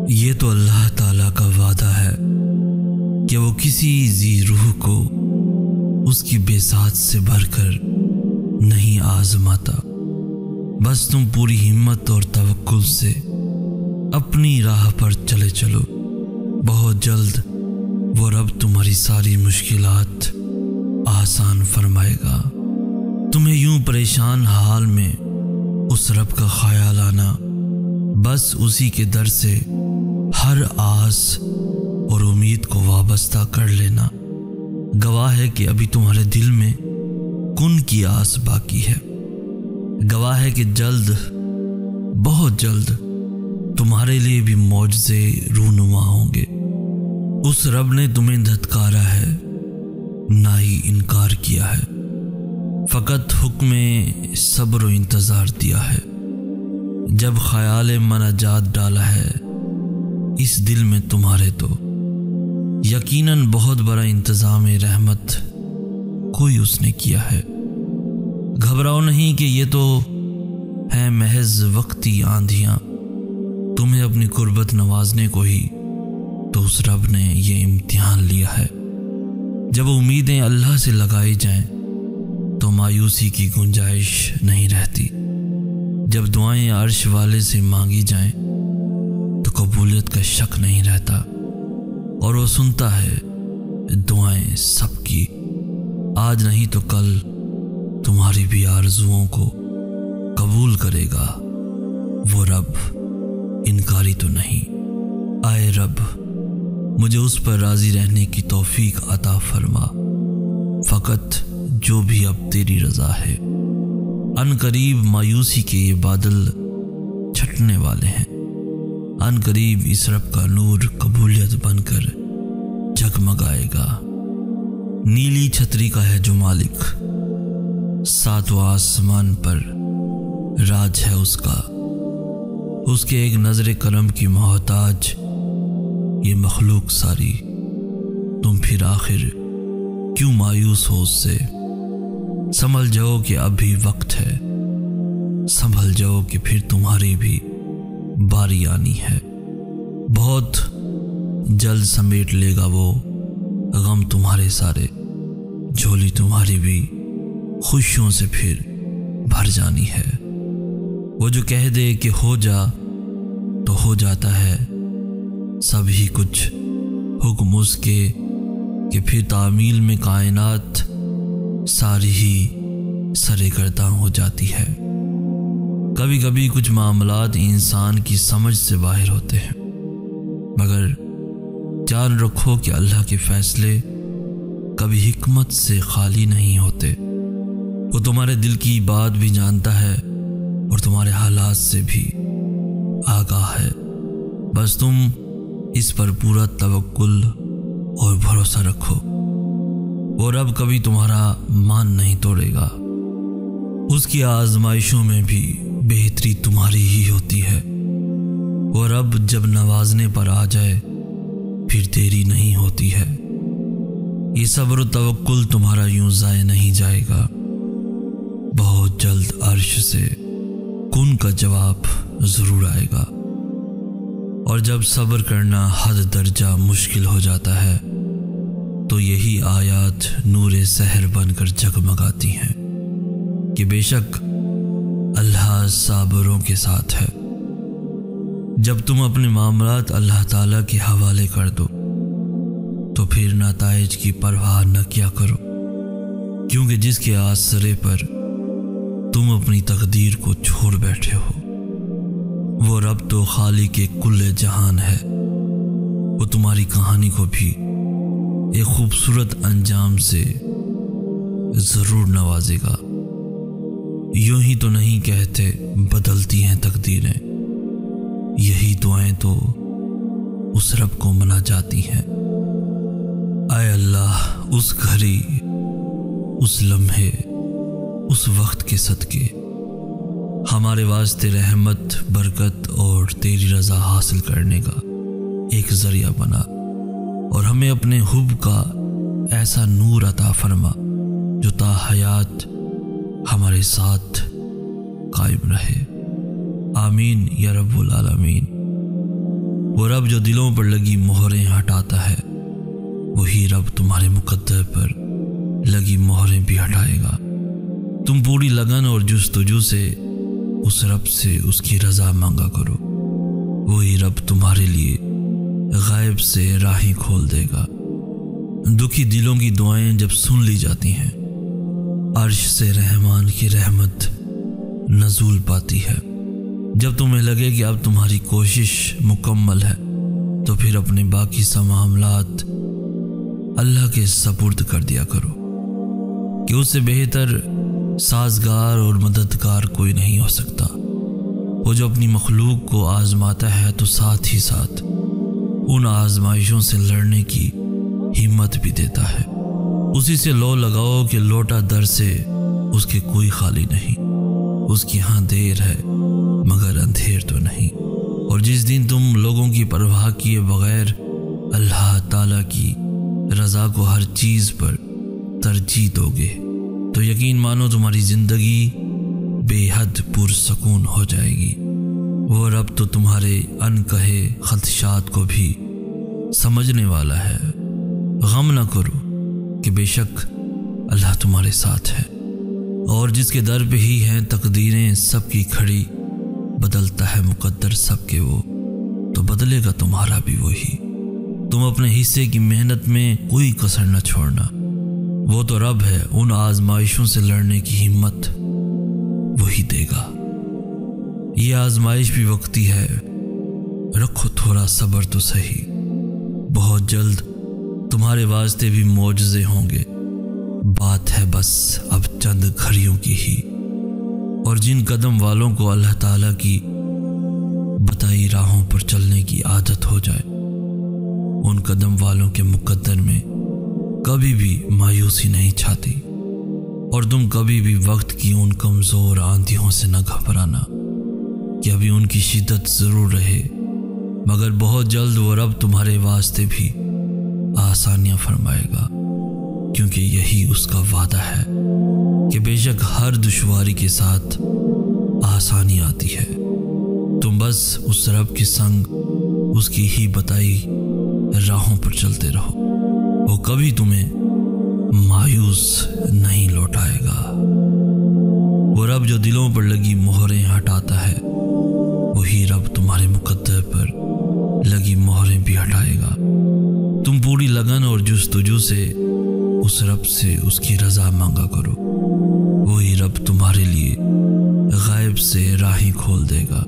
ये तो अल्लाह ताला का वादा है कि वो किसी जी रूह को उसकी बेसात से भरकर नहीं आजमाता। बस तुम पूरी हिम्मत और तवक्कुल से अपनी राह पर चले चलो। बहुत जल्द वो रब तुम्हारी सारी मुश्किलात आसान फरमाएगा। तुम्हें यूं परेशान हाल में उस रब का ख्याल आना, बस उसी के दर से हर आस और उम्मीद को वाबस्ता कर लेना गवाह है कि अभी तुम्हारे दिल में कुन की आस बाकी है। गवाह है कि जल्द, बहुत जल्द तुम्हारे लिए भी मौजज़े रूनुमा होंगे। उस रब ने तुम्हें धत्कारा है, ना ही इनकार किया है, फ़कत हुक्म सब्र और इंतज़ार दिया है। जब ख्याल मनाजात डाला है इस दिल में तुम्हारे, तो यकीनन बहुत बड़ा इंतज़ाम रहमत कोई उसने किया है। घबराओ नहीं कि ये तो है महज वक्ती आंधियां, तुम्हें अपनी कुर्बत नवाजने को ही तो उस रब ने ये इम्तिहान लिया है। जब उम्मीदें अल्लाह से लगाई जाएं तो मायूसी की गुंजाइश नहीं रहती। जब दुआएं अर्श वाले से मांगी जाएं तो कबूलियत का शक नहीं रहता, और वो सुनता है दुआएं सबकी। आज नहीं तो कल तुम्हारी भी आरजुओं को कबूल करेगा वो रब, इनकारी तो नहीं। आए रब, मुझे उस पर राजी रहने की तौफीक अता फरमा, फ़कत जो भी अब तेरी रज़ा है। अनकरीब मायूसी के ये बादल छटने वाले हैं। अनकरीब इस रब का नूर कबूलियत बनकर जगमगाएगा। नीली छतरी का है जो मालिक, सातवां आसमान पर राज है उसका। उसके एक नजर करम की मोहताज ये मखलूक सारी। तुम फिर आखिर क्यों मायूस हो उससे? संभल जाओ कि अभी वक्त है, संभल जाओ कि फिर तुम्हारी भी बारी आनी है। बहुत जल्द समेट लेगा वो गम तुम्हारे सारे, झोली तुम्हारी भी खुशियों से फिर भर जानी है। वो जो कह दे कि हो जा तो हो जाता है, सब ही कुछ हुक्म उसके कि फिर तामील में कायनात सारी ही सरे गर्दा हो जाती है। कभी कभी कुछ मामलात इंसान की समझ से बाहर होते हैं, मगर जान रखो कि अल्लाह के फैसले कभी हिकमत से खाली नहीं होते। वो तुम्हारे दिल की बात भी जानता है और तुम्हारे हालात से भी आगाह है। बस तुम इस पर पूरा तवक्कुल और भरोसा रखो। वो रब कभी तुम्हारा मान नहीं तोड़ेगा। उसकी आजमाइशों में भी बेहतरी तुम्हारी ही होती है। वो रब जब नवाजने पर आ जाए फिर देरी नहीं होती है। ये सब्र और तवक्कुल तुम्हारा यूं ज़ाय नहीं जाएगा। बहुत जल्द अर्श से कुन का जवाब ज़रूर आएगा। और जब सब्र करना हद दर्जा मुश्किल हो जाता है तो यही आयात नूरे सहर बनकर जगमगाती हैं कि बेशक अल्लाह साबरों के साथ है। जब तुम अपने मामलात अल्लाह ताला के हवाले कर दो तो फिर नताइज की परवाह न किया करो, क्योंकि जिसके आसरे पर तुम अपनी तकदीर को छोड़ बैठे हो वो रब तो खाली के कुल्ले जहान है। वो तुम्हारी कहानी को भी एक खूबसूरत अंजाम से जरूर नवाजेगा। यूं ही तो नहीं कहते बदलती हैं तकदीरें, यही दुआएं तो उस रब को मना जाती हैं। आए अल्लाह, उस घड़ी, उस लम्हे, उस वक्त के सदके हमारे वास्ते रहमत, बरकत और तेरी रज़ा हासिल करने का एक ज़रिया बना, और हमें अपने हुब का ऐसा नूर अता फरमा जो ता हयात हमारे साथ कायम रहे। आमीन या रब्बुल आलमीन। वो रब जो दिलों पर लगी मोहरें हटाता है, वही रब तुम्हारे मुकद्दर पर लगी मोहरें भी हटाएगा। तुम पूरी लगन और जुस्तजू से उस रब से उसकी रजा मांगा करो, वही रब तुम्हारे लिए गायब से राहें खोल देगा। दुखी दिलों की दुआएं जब सुन ली जाती हैं, अर्श से रहमान की रहमत नज़ूल पाती है। जब तुम्हें लगे कि अब तुम्हारी कोशिश मुकम्मल है, तो फिर अपने बाकी सब मामलात अल्लाह के सपुर्द कर दिया करो कि उससे बेहतर साजगार और मददगार कोई नहीं हो सकता। वो जो अपनी मखलूक को आजमाता है तो साथ ही साथ उन आजमाइशों से लड़ने की हिम्मत भी देता है। उसी से लो लगाओ कि लोटा दर से उसके कोई खाली नहीं, उसकी हाँ देर है मगर अंधेर तो नहीं। और जिस दिन तुम लोगों की परवाह किए बगैर अल्लाह ताला की रजा को हर चीज पर तरजीह दोगे, तो यकीन मानो तुम्हारी जिंदगी बेहद पुरसकून हो जाएगी। वो रब तो तुम्हारे अनकहे खदशात को भी समझने वाला है। गम न करो कि बेशक अल्लाह तुम्हारे साथ है, और जिसके दर पे ही हैं तकदीरें सबकी खड़ी, बदलता है मुकद्दर सबके वो, तो बदलेगा तुम्हारा भी वही। तुम अपने हिस्से की मेहनत में कोई कसर न छोड़ना। वो तो रब है, उन आजमाइशों से लड़ने की हिम्मत वही देगा। ये आजमाइश भी वक्ती है, रखो थोड़ा सब्र तो सही। बहुत जल्द तुम्हारे वास्ते भी मौजज़े होंगे, बात है बस अब चंद घड़ियों की ही। और जिन कदम वालों को अल्लाह ताला की बताई राहों पर चलने की आदत हो जाए, उन कदम वालों के मुकद्दर में कभी भी मायूसी नहीं छाती। और तुम कभी भी वक्त की उन कमज़ोर आंधियों से न घबराना कि अभी उनकी शिद्दत ज़रूर रहे, मगर बहुत जल्द वो रब तुम्हारे वास्ते भी आसानियां फरमाएगा, क्योंकि यही उसका वादा है कि बेशक हर दुश्वारी के साथ आसानी आती है। तुम बस उस रब के संग उसकी ही बताई राहों पर चलते रहो, वो कभी तुम्हें मायूस नहीं लौटाएगा। वो रब जो दिलों पर लगी मोहरें हटाता है, वही रब तुम्हारे मुकद्दर पर लगी मोहरें भी हटाएगा। तुम पूरी लगन और जुस्तजू से उस रब से उसकी रजा मांगा करो, वही रब तुम्हारे लिए गायब से राहें खोल देगा।